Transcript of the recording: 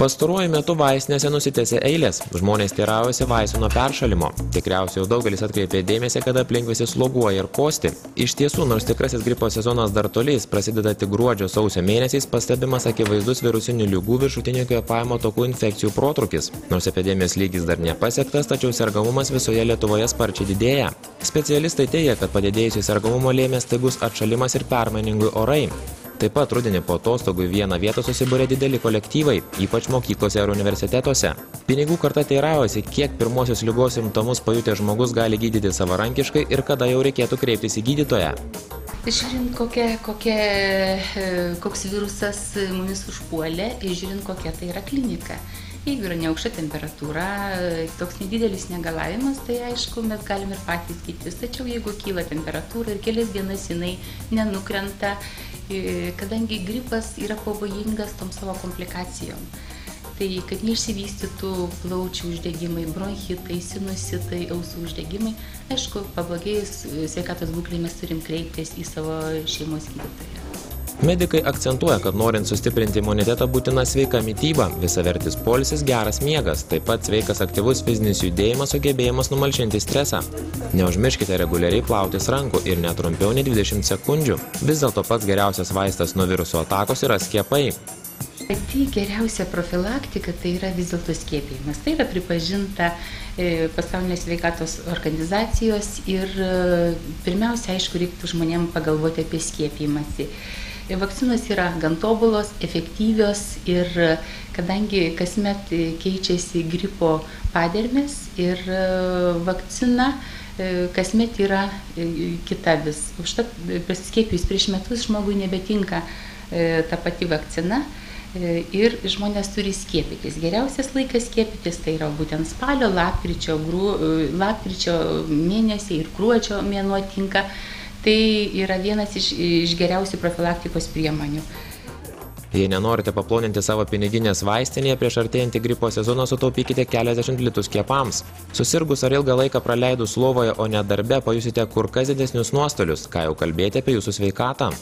Pastaruoju metu vaistinėse nusitęsė eilės, žmonės teiraujasi vaistų nuo peršalimo. Tikriausiai jau daugelis atkreipė dėmesį, kad aplink visi sloguoja ir kosti. Iš tiesų, nors tikrasis gripo sezonas dar tolys, prasideda tik gruodžio-sausio mėnesiais, pastebimas akivaizdus virusinių ligų viršutinių kvėpavimo takų infekcijų protrūkis. Nors epidemijos lygis dar nepasiektas, tačiau sergamumas visoje Lietuvoje sparčiai didėja. Specialistai teigia, kad padidėjusiai sergamumo lėmė staigus atšalimas ir permainingų orai. Taip pat rudenį po atostogų į vieną vietą susibūrė dideli kolektyvai, ypač mokyklose ir universitetuose. Pinigų karta teiraujasi, kiek pirmosios ligos simptomus pajutęs žmogus gali gydyti savarankiškai ir kada jau reikėtų kreiptis į gydytoją. Žiūrint, koks virusas mumis užpuolė, žiūrint, kokia tai yra klinika. Jeigu yra neaukšta temperatūra, toks nedidelis negalavimas, tai aišku, mes galime ir patys gydytis. Tačiau jeigu kyla temperatūra ir kelias dienas jinai nenukrenta, kadangi gripas yra pavojingas tom savo komplikacijom. Tai kad neišsivystytų plaučių uždegimai, bronchitai, sinusitai, ausų uždegimai, aišku, pablogėjus sveikatos būklei mes turim kreiptis į savo šeimos gydytoją. Medikai akcentuoja, kad norint sustiprinti imunitetą būtina sveika mityba, visavertis poilsis, geras miegas, taip pat sveikas aktyvus fizinis judėjimas, sugebėjimas numalšinti stresą. Neužmirškite reguliariai plautis rankų ir ne trumpiau nei 20 sekundžių. Vis dėlto pats geriausias vaistas nuo viruso atakos yra skiepai. Pati geriausia profilaktika tai yra vis dėlto skiepijimas. Tai yra pripažinta Pasaulinės sveikatos organizacijos ir pirmiausia, aišku, reiktų žmonėm pagalvoti apie skiepijimąsi. Vakcinos yra gan tobulos, efektyvios ir kadangi kasmet keičiasi gripo padermės ir vakcina kasmet yra kita vis. Užtat pasiskiepijus prieš metus žmogui nebetinka ta pati vakcina ir žmonės turi skiepytis. Geriausias laikas skiepytis tai yra būtent spalio, lapkričio mėnesiai ir gruodžio mėnuo tinka. Tai yra vienas iš geriausių profilaktikos priemonių. Jei nenorite paploninti savo piniginės vaistinėje prieš artėjantį gripo sezoną, sutaupykite keliasdešimt litų skiepams. Susirgus ar ilgą laiką praleidus lovoje, o ne darbe, pajusite kur kas didesnius nuostolius, ką jau kalbėti apie jūsų sveikatą.